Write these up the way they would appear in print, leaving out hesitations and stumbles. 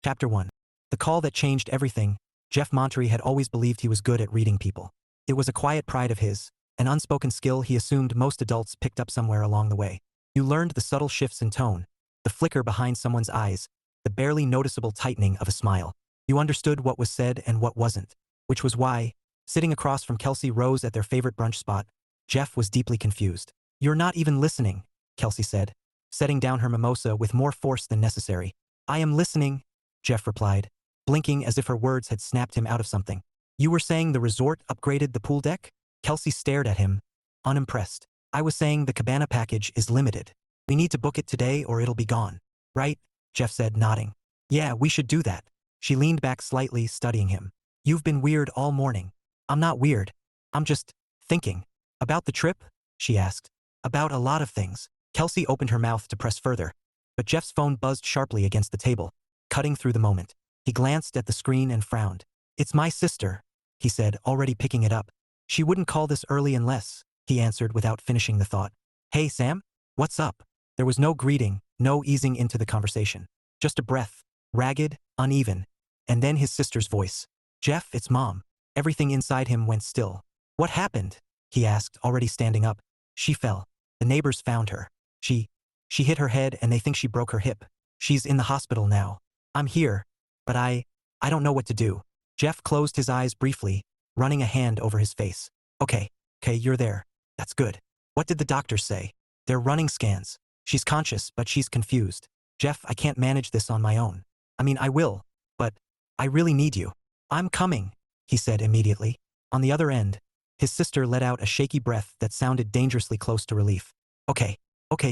Chapter 1. The call that changed everything. Jeff Montery had always believed he was good at reading people. It was a quiet pride of his, an unspoken skill he assumed most adults picked up somewhere along the way. You learned the subtle shifts in tone, the flicker behind someone's eyes, the barely noticeable tightening of a smile. You understood what was said and what wasn't, which was why, sitting across from Kelsey Rose at their favorite brunch spot, Jeff was deeply confused. "You're not even listening," Kelsey said, setting down her mimosa with more force than necessary. "I am listening," Jeff replied, blinking as if her words had snapped him out of something. "You were saying the resort upgraded the pool deck?" Kelsey stared at him, unimpressed. "I was saying the cabana package is limited. We need to book it today or it'll be gone." "Right," Jeff said, nodding. "Yeah, we should do that." She leaned back slightly, studying him. "You've been weird all morning." "I'm not weird. I'm just thinking." "About the trip?" she asked. "About a lot of things." Kelsey opened her mouth to press further, but Jeff's phone buzzed sharply against the table, cutting through the moment. He glanced at the screen and frowned. "It's my sister," he said, already picking it up. "She wouldn't call this early unless," he answered without finishing the thought. "Hey, Sam? What's up?" There was no greeting, no easing into the conversation. Just a breath, ragged, uneven, and then his sister's voice. "Jeff, it's Mom." Everything inside him went still. "What happened?" he asked, already standing up. "She fell. The neighbors found her. She hit her head and they think she broke her hip. She's in the hospital now. I'm here, but I don't know what to do." Jeff closed his eyes briefly, running a hand over his face. Okay, you're there. That's good. What did the doctors say?" "They're running scans. She's conscious, but she's confused." "Jeff, I can't manage this on my own. I mean, I will, but I really need you." "I'm coming," he said immediately. On the other end, his sister let out a shaky breath that sounded dangerously close to relief. Okay,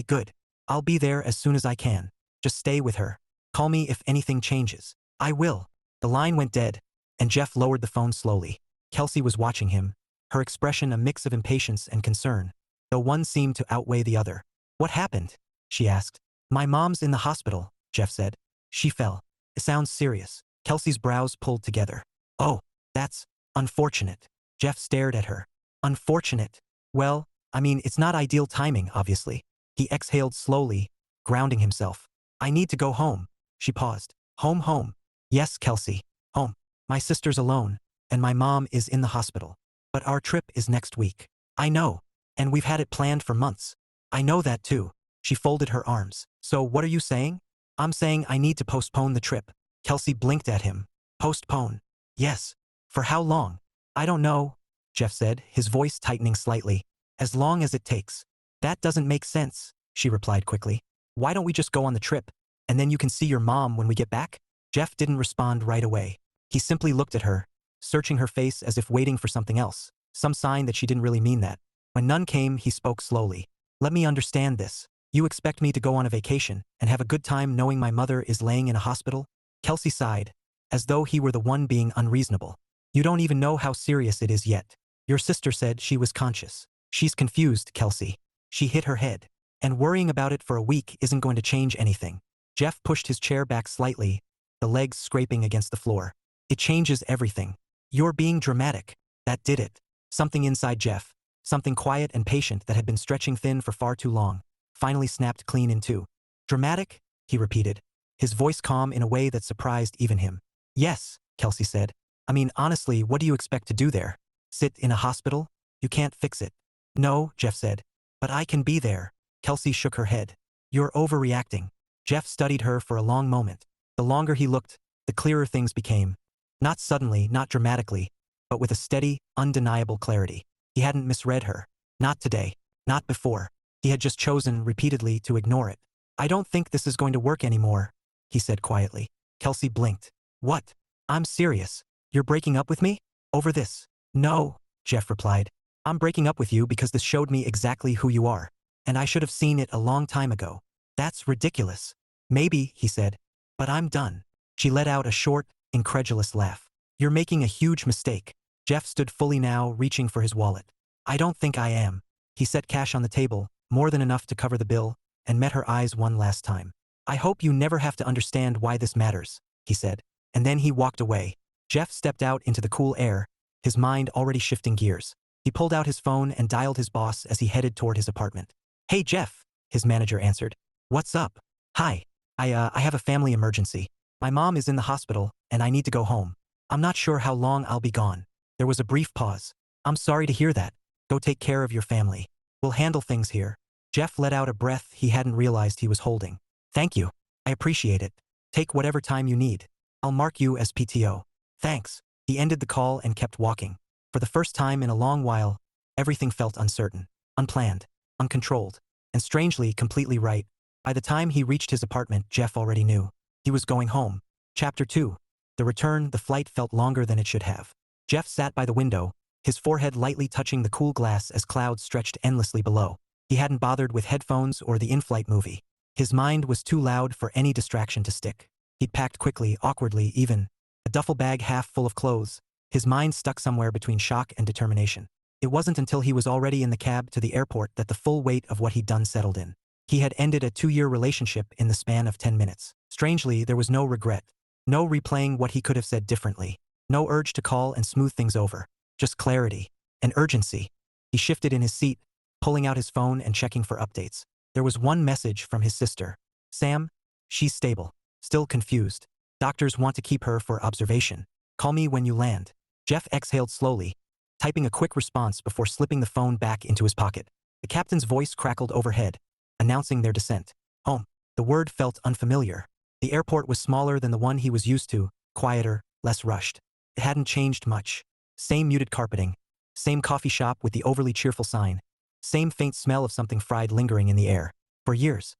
good. I'll be there as soon as I can. Just stay with her. Call me if anything changes." "I will." The line went dead, and Jeff lowered the phone slowly. Kelsey was watching him, her expression a mix of impatience and concern, though one seemed to outweigh the other. "What happened?" she asked. "My mom's in the hospital," Jeff said. "She fell." "It sounds serious." Kelsey's brows pulled together. "Oh, that's unfortunate." Jeff stared at her. "Unfortunate? Well, I mean, it's not ideal timing, obviously." He exhaled slowly, grounding himself. "I need to go home." She paused. Home. "Yes, Kelsey. Home. My sister's alone, and my mom is in the hospital. But our trip is next week." "I know. And we've had it planned for months." "I know that too." She folded her arms. "So what are you saying?" "I'm saying I need to postpone the trip." Kelsey blinked at him. "Postpone?" "Yes. For how long?" "I don't know," Jeff said, his voice tightening slightly. "As long as it takes." "That doesn't make sense," she replied quickly. "Why don't we just go on the trip, and then you can see your mom when we get back?" Jeff didn't respond right away. He simply looked at her, searching her face as if waiting for something else, some sign that she didn't really mean that. When none came, he spoke slowly. "Let me understand this. You expect me to go on a vacation and have a good time knowing my mother is laying in a hospital?" Kelsey sighed, as though he were the one being unreasonable. "You don't even know how serious it is yet. Your sister said she was conscious." "She's confused, Kelsey. She hit her head. And worrying about it for a week isn't going to change anything." Jeff pushed his chair back slightly, the legs scraping against the floor. "It changes everything. You're being dramatic." That did it. Something inside Jeff, something quiet and patient that had been stretching thin for far too long, finally snapped clean in two. "Dramatic?" he repeated, his voice calm in a way that surprised even him. "Yes," Kelsey said. "I mean, honestly, what do you expect to do there? Sit in a hospital? You can't fix it." "No," Jeff said. "But I can be there." Kelsey shook her head. "You're overreacting." Jeff studied her for a long moment. The longer he looked, the clearer things became. Not suddenly, not dramatically, but with a steady, undeniable clarity. He hadn't misread her. Not today. Not before. He had just chosen, repeatedly, to ignore it. "I don't think this is going to work anymore," he said quietly. Kelsey blinked. "What?" "I'm serious. You're breaking up with me? Over this?" "No," Jeff replied. "I'm breaking up with you because this showed me exactly who you are. And I should have seen it a long time ago." "That's ridiculous." "Maybe," he said. "But I'm done." She let out a short, incredulous laugh. "You're making a huge mistake." Jeff stood fully now, reaching for his wallet. "I don't think I am." He set cash on the table, more than enough to cover the bill, and met her eyes one last time. "I hope you never have to understand why this matters," he said. And then he walked away. Jeff stepped out into the cool air, his mind already shifting gears. He pulled out his phone and dialed his boss as he headed toward his apartment. "Hey, Jeff," his manager answered. "What's up?" "Hi. I have a family emergency." My mom is in the hospital, and I need to go home. I'm not sure how long I'll be gone. There was a brief pause. I'm sorry to hear that. Go take care of your family. We'll handle things here. Jeff let out a breath he hadn't realized he was holding. Thank you. I appreciate it. Take whatever time you need. I'll mark you as PTO. Thanks. He ended the call and kept walking. For the first time in a long while, everything felt uncertain, unplanned, uncontrolled, and strangely completely right. By the time he reached his apartment, Jeff already knew. He was going home. Chapter 2. The return. The flight felt longer than it should have. Jeff sat by the window, his forehead lightly touching the cool glass as clouds stretched endlessly below. He hadn't bothered with headphones or the in-flight movie. His mind was too loud for any distraction to stick. He'd packed quickly, awkwardly even, a duffel bag half full of clothes, his mind stuck somewhere between shock and determination. It wasn't until he was already in the cab to the airport that the full weight of what he'd done settled in. He had ended a 2-year relationship in the span of 10 minutes. Strangely, there was no regret. No replaying what he could have said differently. No urge to call and smooth things over. Just clarity. And urgency. He shifted in his seat, pulling out his phone and checking for updates. There was one message from his sister. Sam, she's stable. Still confused. Doctors want to keep her for observation. Call me when you land. Jeff exhaled slowly, typing a quick response before slipping the phone back into his pocket. The captain's voice crackled overhead, announcing their descent. Home. The word felt unfamiliar. The airport was smaller than the one he was used to, quieter, less rushed. It hadn't changed much. Same muted carpeting. Same coffee shop with the overly cheerful sign. Same faint smell of something fried lingering in the air. For years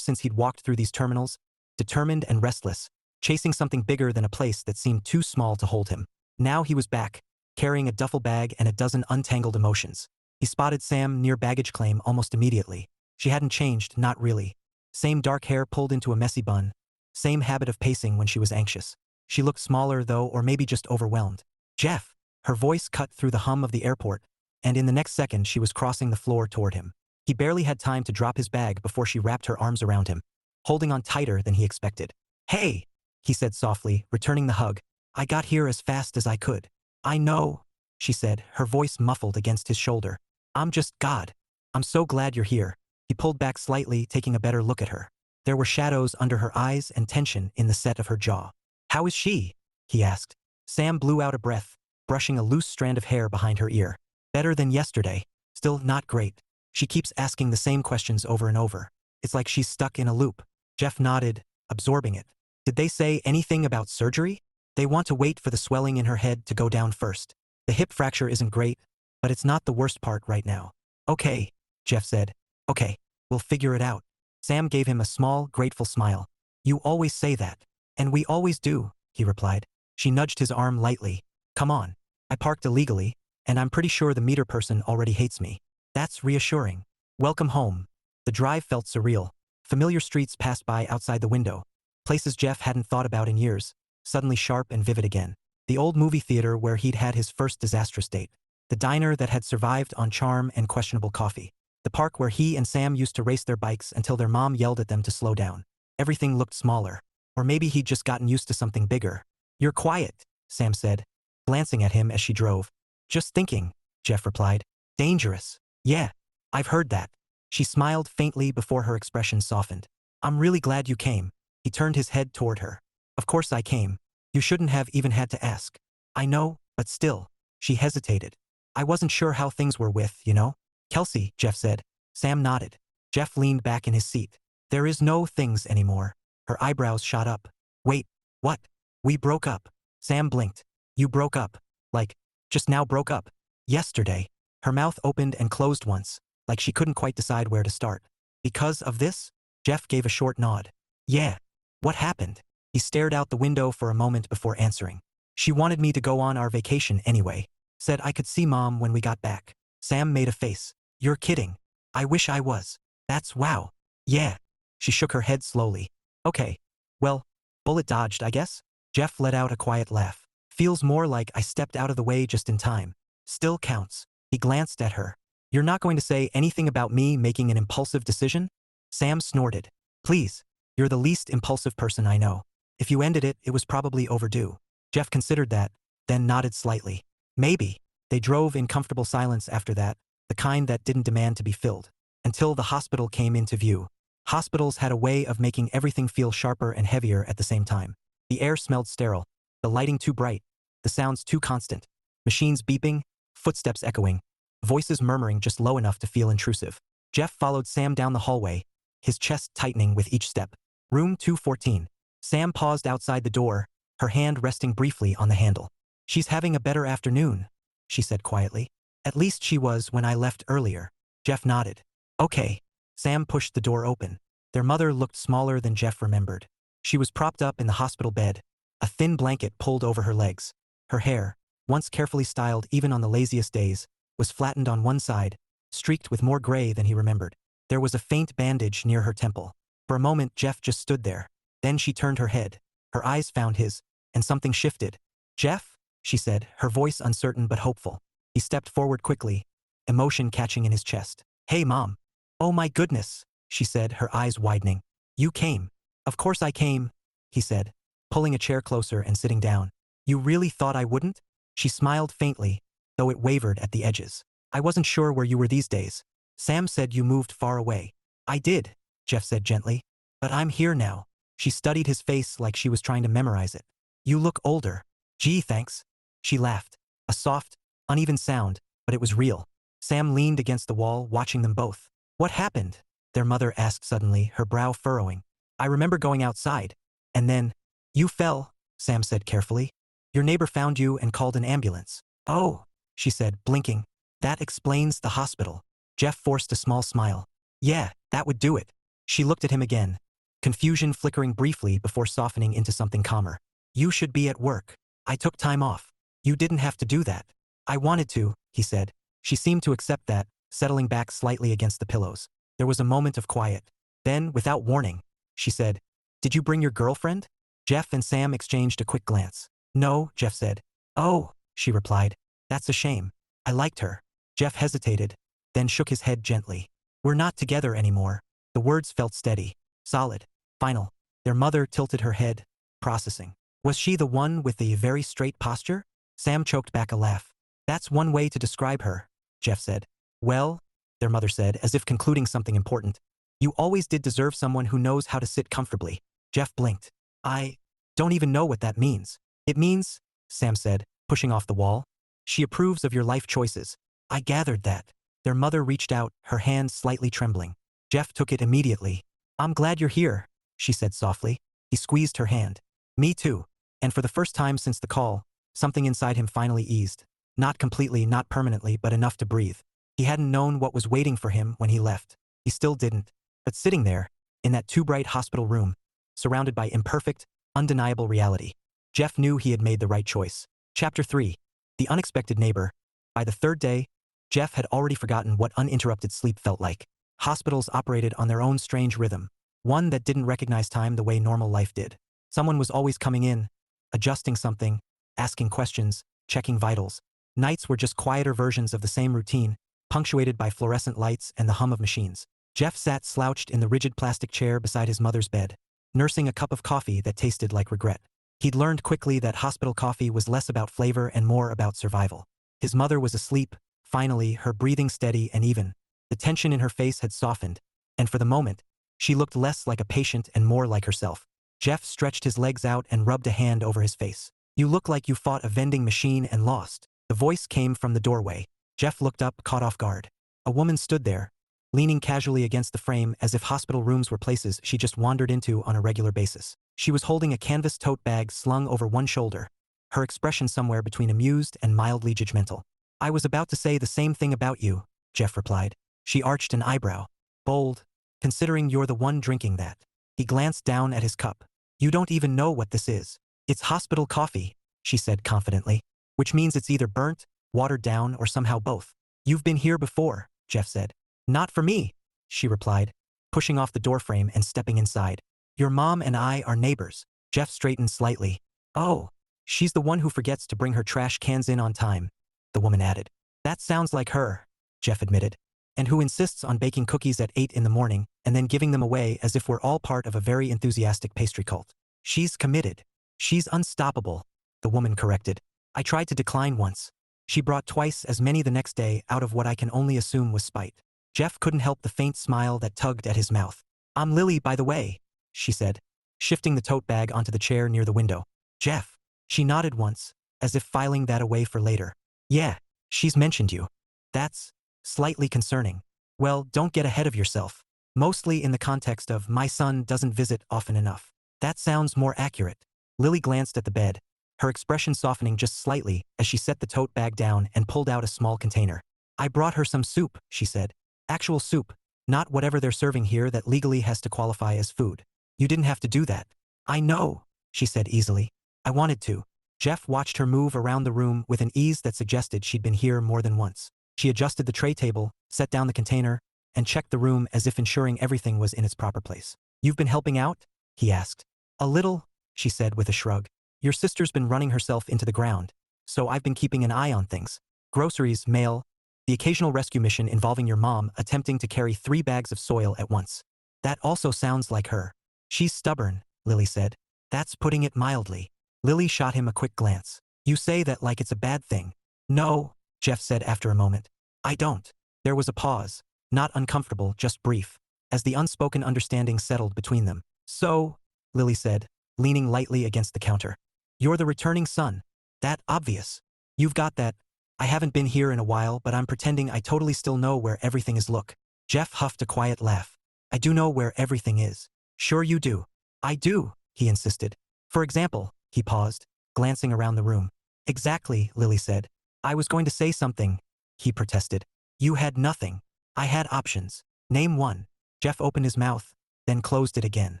since he'd walked through these terminals, determined and restless, chasing something bigger than a place that seemed too small to hold him. Now he was back, carrying a duffel bag and a dozen untangled emotions. He spotted Sam near baggage claim almost immediately. She hadn't changed, not really. Same dark hair pulled into a messy bun. Same habit of pacing when she was anxious. She looked smaller though, or maybe just overwhelmed. Jeff! Her voice cut through the hum of the airport, and in the next second she was crossing the floor toward him. He barely had time to drop his bag before she wrapped her arms around him, holding on tighter than he expected. Hey! He said softly, returning the hug. I got here as fast as I could. I know, she said, her voice muffled against his shoulder. I'm just God. I'm so glad you're here. He pulled back slightly, taking a better look at her. There were shadows under her eyes and tension in the set of her jaw. How is she? He asked. Sam blew out a breath, brushing a loose strand of hair behind her ear. Better than yesterday. Still not great. She keeps asking the same questions over and over. It's like she's stuck in a loop. Jeff nodded, absorbing it. Did they say anything about surgery? They want to wait for the swelling in her head to go down first. The hip fracture isn't great, but it's not the worst part right now. Okay, Jeff said. Okay, we'll figure it out. Sam gave him a small, grateful smile. You always say that. And we always do, he replied. She nudged his arm lightly. Come on. I parked illegally, and I'm pretty sure the meter person already hates me. That's reassuring. Welcome home. The drive felt surreal. Familiar streets passed by outside the window. Places Jeff hadn't thought about in years, suddenly sharp and vivid again. The old movie theater where he'd had his first disastrous date. The diner that had survived on charm and questionable coffee. The park where he and Sam used to race their bikes until their mom yelled at them to slow down. Everything looked smaller. Or maybe he'd just gotten used to something bigger. You're quiet, Sam said, glancing at him as she drove. Just thinking, Jeff replied. Dangerous. Yeah, I've heard that. She smiled faintly before her expression softened. I'm really glad you came. He turned his head toward her. Of course I came. You shouldn't have even had to ask. I know, but still. She hesitated. I wasn't sure how things were with, you know? Kelsey, Jeff said. Sam nodded. Jeff leaned back in his seat. There is no things anymore. Her eyebrows shot up. Wait, what? We broke up. Sam blinked. You broke up. Like, just now broke up. Yesterday. Her mouth opened and closed once, like she couldn't quite decide where to start. Because of this? Jeff gave a short nod. Yeah. What happened? He stared out the window for a moment before answering. She wanted me to go on our vacation anyway. Said I could see Mom when we got back. Sam made a face. You're kidding. I wish I was. That's wow. Yeah. She shook her head slowly. Okay. Well, bullet dodged, I guess? Jeff let out a quiet laugh. Feels more like I stepped out of the way just in time. Still counts. He glanced at her. You're not going to say anything about me making an impulsive decision? Sam snorted. Please. You're the least impulsive person I know. If you ended it, it was probably overdue. Jeff considered that, then nodded slightly. Maybe. They drove in comfortable silence after that, the kind that didn't demand to be filled. Until the hospital came into view. Hospitals had a way of making everything feel sharper and heavier at the same time. The air smelled sterile, the lighting too bright, the sounds too constant. Machines beeping, footsteps echoing, voices murmuring just low enough to feel intrusive. Jeff followed Sam down the hallway, his chest tightening with each step. Room 214. Sam paused outside the door, her hand resting briefly on the handle. "She's having a better afternoon," she said quietly. "At least she was when I left earlier." Jeff nodded. "Okay." Sam pushed the door open. Their mother looked smaller than Jeff remembered. She was propped up in the hospital bed, a thin blanket pulled over her legs. Her hair, once carefully styled even on the laziest days, was flattened on one side, streaked with more gray than he remembered. There was a faint bandage near her temple. For a moment Jeff just stood there. Then she turned her head. Her eyes found his, and something shifted. "Jeff?" she said, her voice uncertain but hopeful. He stepped forward quickly, emotion catching in his chest. "Hey, Mom." "Oh my goodness," she said, her eyes widening. "You came." "Of course I came," he said, pulling a chair closer and sitting down. "You really thought I wouldn't?" She smiled faintly, though it wavered at the edges. "I wasn't sure where you were these days. Sam said you moved far away." "I did," Jeff said gently. "But I'm here now." She studied his face like she was trying to memorize it. "You look older." "Gee, thanks." She laughed. A soft, uneven sound, but it was real. Sam leaned against the wall, watching them both. "What happened?" their mother asked suddenly, her brow furrowing. "I remember going outside. And then, you fell," Sam said carefully. "Your neighbor found you and called an ambulance." "Oh," she said, blinking. "That explains the hospital." Jeff forced a small smile. "Yeah, that would do it." She looked at him again, confusion flickering briefly before softening into something calmer. "You should be at work. I took time off. You didn't have to do that." "I wanted to," he said. She seemed to accept that, settling back slightly against the pillows. There was a moment of quiet. Then, without warning, she said, "Did you bring your girlfriend?" Jeff and Sam exchanged a quick glance. "No," Jeff said. "Oh," she replied. "That's a shame. I liked her." Jeff hesitated, then shook his head gently. "We're not together anymore." The words felt steady, solid, final. Their mother tilted her head, processing. "Was she the one with the very straight posture?" Sam choked back a laugh. "That's one way to describe her," Jeff said. "Well," their mother said, as if concluding something important, "you always did deserve someone who knows how to sit comfortably." Jeff blinked. "I don't even know what that means." "It means," Sam said, pushing off the wall, "she approves of your life choices." "I gathered that." Their mother reached out, her hand slightly trembling. Jeff took it immediately. "I'm glad you're here," she said softly. He squeezed her hand. "Me too." And for the first time since the call, something inside him finally eased. Not completely, not permanently, but enough to breathe. He hadn't known what was waiting for him when he left. He still didn't. But sitting there, in that too bright hospital room, surrounded by imperfect, undeniable reality, Jeff knew he had made the right choice. Chapter 3. The Unexpected Neighbor. By the third day, Jeff had already forgotten what uninterrupted sleep felt like. Hospitals operated on their own strange rhythm, one that didn't recognize time the way normal life did. Someone was always coming in, adjusting something, asking questions, checking vitals. Nights were just quieter versions of the same routine, punctuated by fluorescent lights and the hum of machines. Jeff sat slouched in the rigid plastic chair beside his mother's bed, nursing a cup of coffee that tasted like regret. He'd learned quickly that hospital coffee was less about flavor and more about survival. His mother was asleep, finally, her breathing steady and even. The tension in her face had softened, and for the moment, she looked less like a patient and more like herself. Jeff stretched his legs out and rubbed a hand over his face. "You look like you fought a vending machine and lost." The voice came from the doorway. Jeff looked up, caught off guard. A woman stood there, leaning casually against the frame as if hospital rooms were places she just wandered into on a regular basis. She was holding a canvas tote bag slung over one shoulder, her expression somewhere between amused and mildly judgmental. "I was about to say the same thing about you," Jeff replied. She arched an eyebrow. "Bold, considering you're the one drinking that." He glanced down at his cup. "You don't even know what this is." "It's hospital coffee," she said confidently. "Which means it's either burnt, watered down, or somehow both." "You've been here before," Jeff said. "Not for me," she replied, pushing off the doorframe and stepping inside. "Your mom and I are neighbors." Jeff straightened slightly. "Oh, she's the one who forgets to bring her trash cans in on time," the woman added. "That sounds like her," Jeff admitted. "And who insists on baking cookies at 8 in the morning and then giving them away as if we're all part of a very enthusiastic pastry cult." "She's committed." "She's unstoppable," the woman corrected. "I tried to decline once. She brought twice as many the next day out of what I can only assume was spite." Jeff couldn't help the faint smile that tugged at his mouth. "I'm Lily, by the way," she said. shifting the tote bag onto the chair near the window. Jeff. She nodded once, as if filing that away for later. Yeah, she's mentioned you. That's slightly concerning. Well, don't get ahead of yourself. Mostly in the context of my son doesn't visit often enough. That sounds more accurate. Lily glanced at the bed, her expression softening just slightly as she set the tote bag down and pulled out a small container. I brought her some soup, she said. Actual soup, not whatever they're serving here that legally has to qualify as food. You didn't have to do that. I know, she said easily. I wanted to. Jeff watched her move around the room with an ease that suggested she'd been here more than once. She adjusted the tray table, set down the container, and checked the room as if ensuring everything was in its proper place. You've been helping out? He asked. A little, she said with a shrug. Your sister's been running herself into the ground, so I've been keeping an eye on things. Groceries, mail, the occasional rescue mission involving your mom attempting to carry 3 bags of soil at once. That also sounds like her. She's stubborn, Lily said. That's putting it mildly. Lily shot him a quick glance. You say that like it's a bad thing. No, Jeff said after a moment. I don't. There was a pause, not uncomfortable, just brief, as the unspoken understanding settled between them. So, Lily said, leaning lightly against the counter. You're the returning son. That obvious. You've got that. I haven't been here in a while, but I'm pretending I totally still know where everything is. Look. Jeff huffed a quiet laugh. I do know where everything is. Sure you do. I do, he insisted. For example, he paused, glancing around the room. Exactly, Lily said. I was going to say something, he protested. You had nothing. I had options. Name one. Jeff opened his mouth, then closed it again.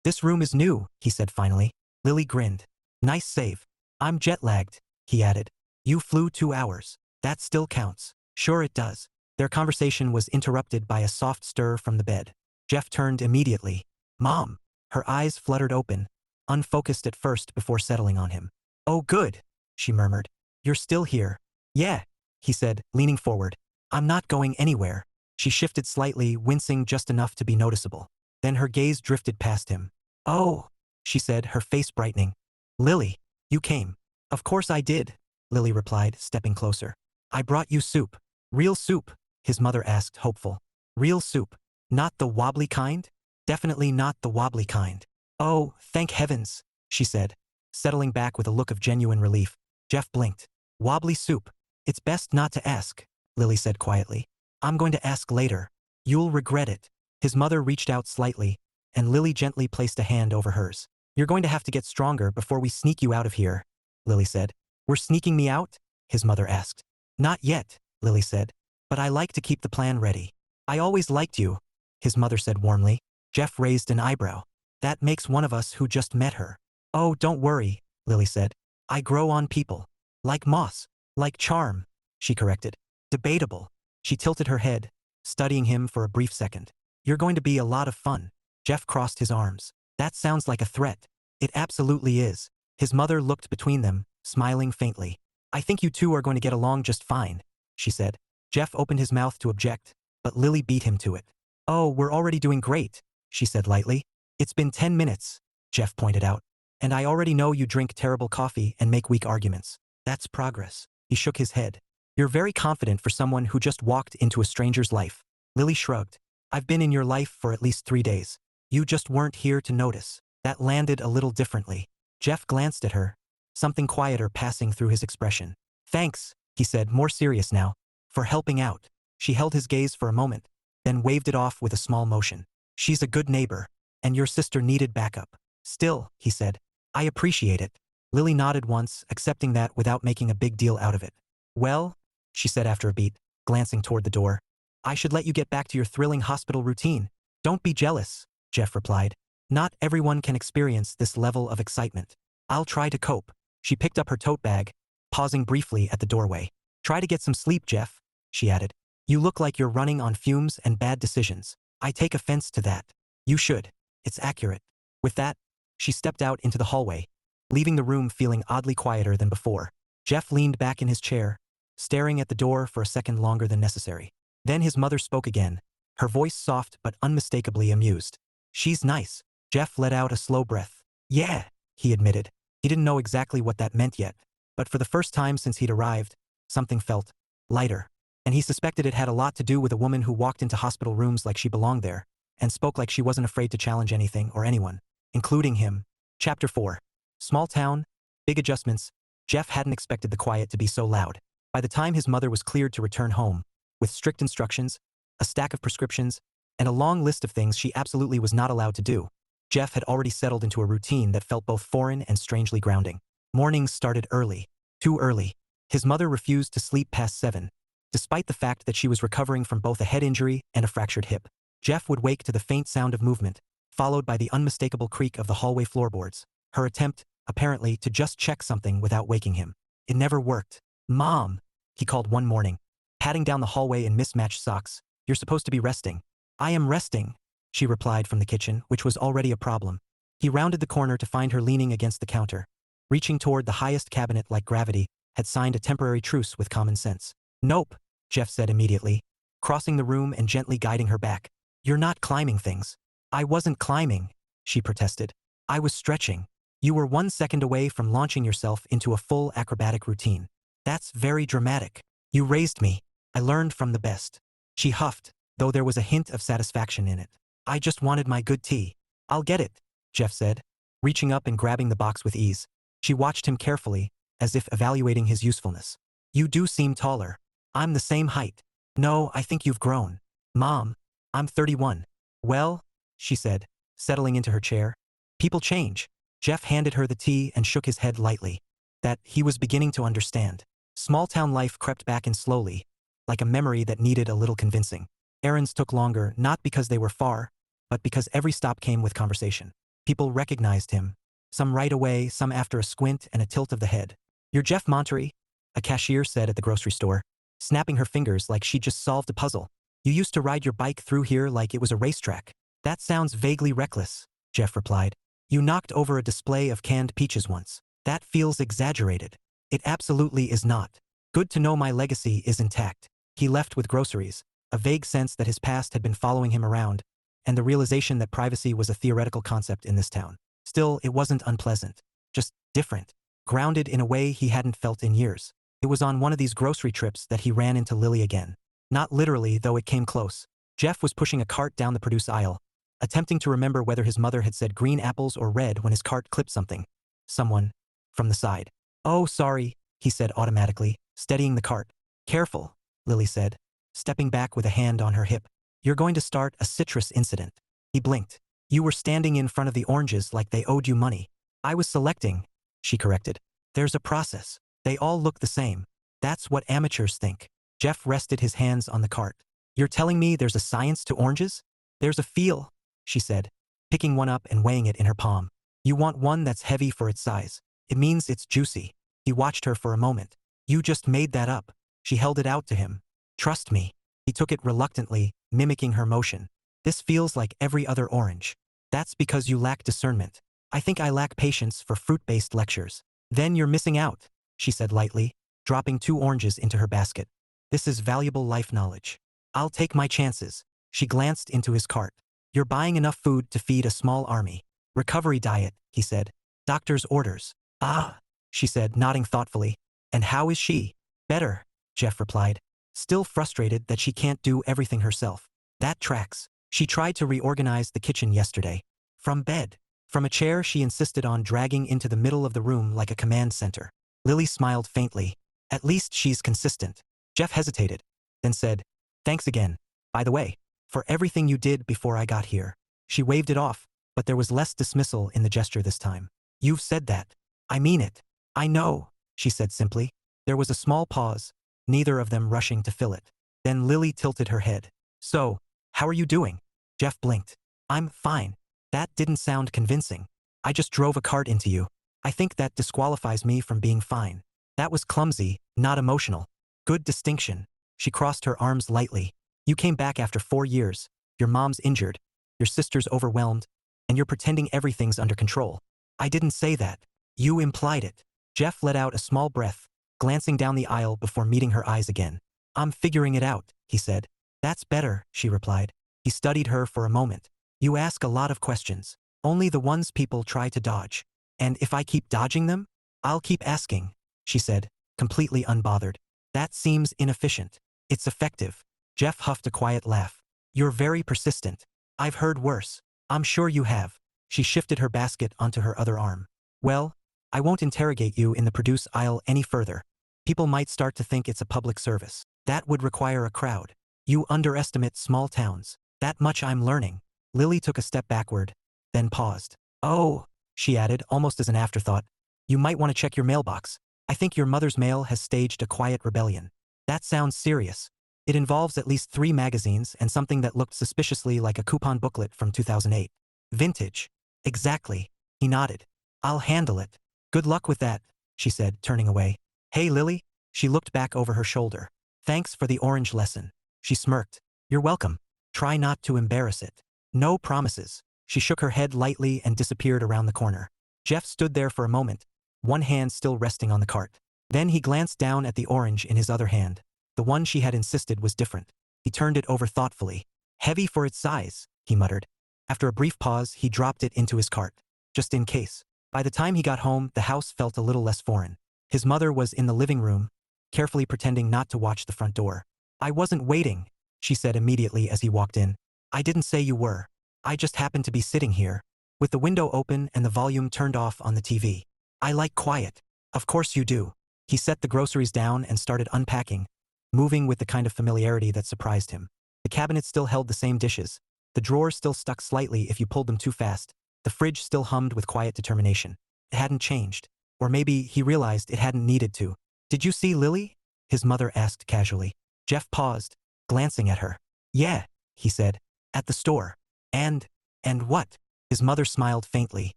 This room is new, he said finally. Lily grinned. Nice save. I'm jet-lagged, he added. You flew 2 hours. That still counts. Sure it does. Their conversation was interrupted by a soft stir from the bed. Jeff turned immediately. Mom. Her eyes fluttered open, unfocused at first before settling on him. Oh good, she murmured. You're still here. Yeah, he said, leaning forward. I'm not going anywhere. She shifted slightly, wincing just enough to be noticeable. Then her gaze drifted past him. Oh, she said, her face brightening. Lily, you came. Of course I did, Lily replied, stepping closer. I brought you soup. Real soup, his mother asked, hopeful. Real soup. Not the wobbly kind? Definitely not the wobbly kind. Oh, thank heavens, she said, settling back with a look of genuine relief. Jeff blinked. Wobbly soup. It's best not to ask, Lily said quietly. I'm going to ask later. You'll regret it. His mother reached out slightly, and Lily gently placed a hand over hers. You're going to have to get stronger before we sneak you out of here, Lily said. We're sneaking me out? His mother asked. Not yet, Lily said. But I like to keep the plan ready. I always liked you, his mother said warmly. Jeff raised an eyebrow. That makes one of us who just met her. Oh, don't worry, Lily said. I grow on people. Like moss. Like charm, she corrected. Debatable. She tilted her head, studying him for a brief second. You're going to be a lot of fun. Jeff crossed his arms. That sounds like a threat. It absolutely is. His mother looked between them, smiling faintly. I think you two are going to get along just fine, she said. Jeff opened his mouth to object, but Lily beat him to it. Oh, we're already doing great, she said lightly. It's been 10 minutes, Jeff pointed out. And I already know you drink terrible coffee and make weak arguments. That's progress. He shook his head. You're very confident for someone who just walked into a stranger's life. Lily shrugged. I've been in your life for at least 3 days. You just weren't here to notice. That landed a little differently. Jeff glanced at her, something quieter passing through his expression. Thanks, he said, more serious now, for helping out. She held his gaze for a moment, then waved it off with a small motion. She's a good neighbor, and your sister needed backup. Still, he said, I appreciate it. Lily nodded once, accepting that without making a big deal out of it. Well, she said after a beat, glancing toward the door. I should let you get back to your thrilling hospital routine. Don't be jealous, Jeff replied. Not everyone can experience this level of excitement. I'll try to cope. She picked up her tote bag, pausing briefly at the doorway. Try to get some sleep, Jeff, she added. You look like you're running on fumes and bad decisions. I take offense to that. You should. It's accurate. With that, she stepped out into the hallway, leaving the room feeling oddly quieter than before. Jeff leaned back in his chair, staring at the door for a second longer than necessary. Then his mother spoke again, her voice soft but unmistakably amused. She's nice. Jeff let out a slow breath. Yeah, he admitted. He didn't know exactly what that meant yet, but for the first time since he'd arrived, something felt lighter. And he suspected it had a lot to do with a woman who walked into hospital rooms like she belonged there, and spoke like she wasn't afraid to challenge anything or anyone. including him. Chapter 4. Small town, big adjustments. Jeff hadn't expected the quiet to be so loud. By the time his mother was cleared to return home, with strict instructions, a stack of prescriptions, and a long list of things she absolutely was not allowed to do, Jeff had already settled into a routine that felt both foreign and strangely grounding. Mornings started early. Too early. His mother refused to sleep past 7, despite the fact that she was recovering from both a head injury and a fractured hip. Jeff would wake to the faint sound of movement, followed by the unmistakable creak of the hallway floorboards. Her attempt, apparently, to just check something without waking him. It never worked. "Mom," he called one morning, patting down the hallway in mismatched socks. "You're supposed to be resting." "I am resting," she replied from the kitchen, which was already a problem. He rounded the corner to find her leaning against the counter. Reaching toward the highest cabinet like gravity, had signed a temporary truce with common sense. "Nope," Jeff said immediately, crossing the room and gently guiding her back. "You're not climbing things." "I wasn't climbing," she protested. "I was stretching." "You were 1 second away from launching yourself into a full acrobatic routine." "That's very dramatic." "You raised me. I learned from the best." She huffed, though there was a hint of satisfaction in it. "I just wanted my good tea." "I'll get it," Jeff said, reaching up and grabbing the box with ease. She watched him carefully, as if evaluating his usefulness. "You do seem taller." "I'm the same height." "No, I think you've grown." "Mom, I'm 31. "Well," she said, settling into her chair. "People change." Jeff handed her the tea and shook his head lightly. That he was beginning to understand. Small-town life crept back in slowly, like a memory that needed a little convincing. Errands took longer, not because they were far, but because every stop came with conversation. People recognized him, some right away, some after a squint and a tilt of the head. "You're Jeff Montery," a cashier said at the grocery store, snapping her fingers like she'd just solved a puzzle. "You used to ride your bike through here like it was a racetrack." "That sounds vaguely reckless," Jeff replied. "You knocked over a display of canned peaches once." "That feels exaggerated." "It absolutely is not. Good to know my legacy is intact." He left with groceries, a vague sense that his past had been following him around, and the realization that privacy was a theoretical concept in this town. Still, it wasn't unpleasant. Just different. Grounded in a way he hadn't felt in years. It was on one of these grocery trips that he ran into Lily again. Not literally, though it came close. Jeff was pushing a cart down the produce aisle, attempting to remember whether his mother had said green apples or red when his cart clipped something. Someone. From the side. "Oh, sorry," he said automatically, steadying the cart. "Careful," Lily said, stepping back with a hand on her hip. "You're going to start a citrus incident." He blinked. "You were standing in front of the oranges like they owed you money." "I was selecting," she corrected. "There's a process. They all look the same. That's what amateurs think." Jeff rested his hands on the cart. "You're telling me there's a science to oranges?" "There's a feel," she said, picking one up and weighing it in her palm. "You want one that's heavy for its size. It means it's juicy." He watched her for a moment. "You just made that up." She held it out to him. "Trust me." He took it reluctantly, mimicking her motion. "This feels like every other orange." "That's because you lack discernment. I think I lack patience for fruit-based lectures." "Then you're missing out," she said lightly, dropping 2 oranges into her basket. "This is valuable life knowledge. I'll take my chances." She glanced into his cart. "You're buying enough food to feed a small army." "Recovery diet," he said. "Doctor's orders." "Ah," she said, nodding thoughtfully. "And how is she?" "Better," Jeff replied, still frustrated that she can't do everything herself. "That tracks." She tried to reorganize the kitchen yesterday. From bed. From a chair she insisted on dragging into the middle of the room like a command center. Lily smiled faintly. "At least she's consistent." Jeff hesitated, then said, "Thanks again. By the way, for everything you did before I got here." She waved it off, but there was less dismissal in the gesture this time. "You've said that. I mean it." "I know," she said simply. There was a small pause, neither of them rushing to fill it. Then Lily tilted her head. "So, how are you doing?" Jeff blinked. "I'm fine." That didn't sound convincing. "I just drove a cart into you. I think that disqualifies me from being fine." That was clumsy, not emotional. "Good distinction." She crossed her arms lightly. "You came back after 4 years. Your mom's injured. Your sister's overwhelmed. And you're pretending everything's under control." "I didn't say that." "You implied it." Jeff let out a small breath, glancing down the aisle before meeting her eyes again. "I'm figuring it out," he said. "That's better," she replied. He studied her for a moment. "You ask a lot of questions. Only the ones people try to dodge. And if I keep dodging them, I'll keep asking," she said, completely unbothered. "That seems inefficient." "It's effective." Jeff huffed a quiet laugh. "You're very persistent. I've heard worse." "I'm sure you have." She shifted her basket onto her other arm. Well, I won't interrogate you in the produce aisle any further. People might start to think it's a public service. That would require a crowd. You underestimate small towns. That much I'm learning. Lily took a step backward, then paused. Oh, she added, almost as an afterthought. You might want to check your mailbox. I think your mother's mail has staged a quiet rebellion. That sounds serious. It involves at least 3 magazines and something that looked suspiciously like a coupon booklet from 2008. Vintage. Exactly. He nodded. I'll handle it. Good luck with that, she said, turning away. Hey, Lily? She looked back over her shoulder. Thanks for the orange lesson. She smirked. You're welcome. Try not to embarrass it. No promises. She shook her head lightly and disappeared around the corner. Jeff stood there for a moment, one hand still resting on the cart. Then he glanced down at the orange in his other hand. The one she had insisted was different. He turned it over thoughtfully. Heavy for its size, he muttered. After a brief pause, he dropped it into his cart. Just in case. By the time he got home, the house felt a little less foreign. His mother was in the living room, carefully pretending not to watch the front door. I wasn't waiting, she said immediately as he walked in. I didn't say you were. I just happened to be sitting here, with the window open and the volume turned off on the TV. I like quiet. Of course you do. He set the groceries down and started unpacking, moving with the kind of familiarity that surprised him. The cabinet still held the same dishes. The drawers still stuck slightly if you pulled them too fast. The fridge still hummed with quiet determination. It hadn't changed. Or maybe he realized it hadn't needed to. Did you see Lily? His mother asked casually. Jeff paused, glancing at her. Yeah, he said. At the store. And what? His mother smiled faintly.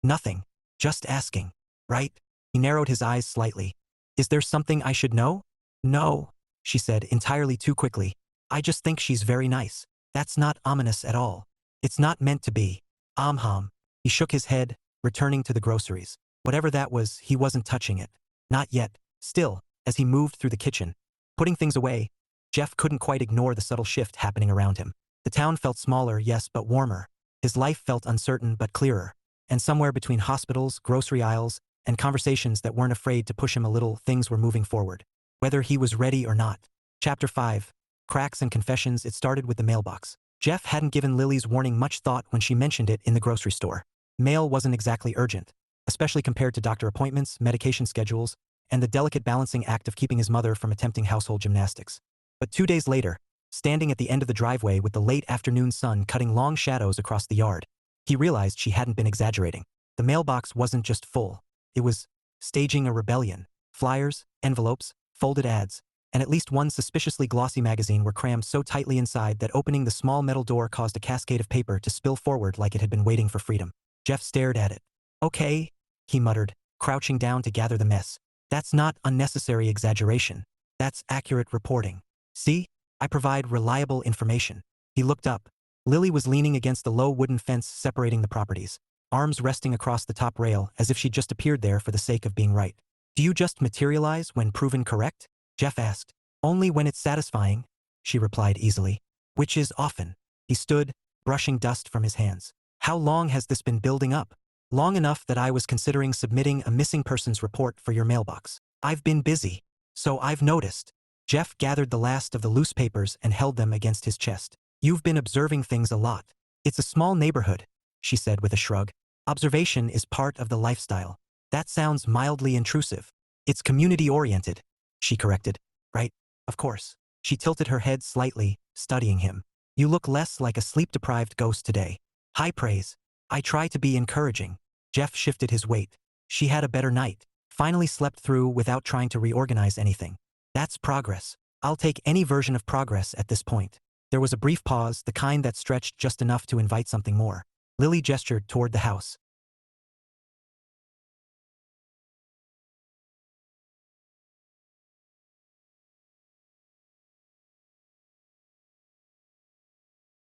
Nothing. Just asking. Right? He narrowed his eyes slightly. Is there something I should know? No, she said entirely too quickly. I just think she's very nice. That's not ominous at all. It's not meant to be. Hum. He shook his head, returning to the groceries. Whatever that was, he wasn't touching it. Not yet. Still, as he moved through the kitchen, putting things away, Jeff couldn't quite ignore the subtle shift happening around him. The town felt smaller, yes, but warmer. His life felt uncertain but clearer. And somewhere between hospitals, grocery aisles, and conversations that weren't afraid to push him a little, things were moving forward. Whether he was ready or not. Chapter 5. Cracks and Confessions. It started with the mailbox. Jeff hadn't given Lily's warning much thought when she mentioned it in the grocery store. Mail wasn't exactly urgent, especially compared to doctor appointments, medication schedules, and the delicate balancing act of keeping his mother from attempting household gymnastics. But 2 days later, standing at the end of the driveway with the late afternoon sun cutting long shadows across the yard, he realized she hadn't been exaggerating. The mailbox wasn't just full. It was staging a rebellion. Flyers, envelopes, folded ads, and at least one suspiciously glossy magazine were crammed so tightly inside that opening the small metal door caused a cascade of paper to spill forward like it had been waiting for freedom. Jeff stared at it. Okay, he muttered, crouching down to gather the mess. That's not unnecessary exaggeration. That's accurate reporting. See? I provide reliable information. He looked up. Lily was leaning against the low wooden fence separating the properties, arms resting across the top rail as if she'd just appeared there for the sake of being right. Do you just materialize when proven correct? Jeff asked. Only when it's satisfying, she replied easily. Which is often. He stood, brushing dust from his hands. How long has this been building up? Long enough that I was considering submitting a missing persons report for your mailbox. I've been busy. So I've noticed. Jeff gathered the last of the loose papers and held them against his chest. You've been observing things a lot. It's a small neighborhood, she said with a shrug. Observation is part of the lifestyle. That sounds mildly intrusive. It's community-oriented, she corrected. Right? Of course. She tilted her head slightly, studying him. You look less like a sleep-deprived ghost today. High praise. I try to be encouraging. Jeff shifted his weight. She had a better night. Finally slept through without trying to reorganize anything. That's progress. I'll take any version of progress at this point. There was a brief pause, the kind that stretched just enough to invite something more. Lily gestured toward the house.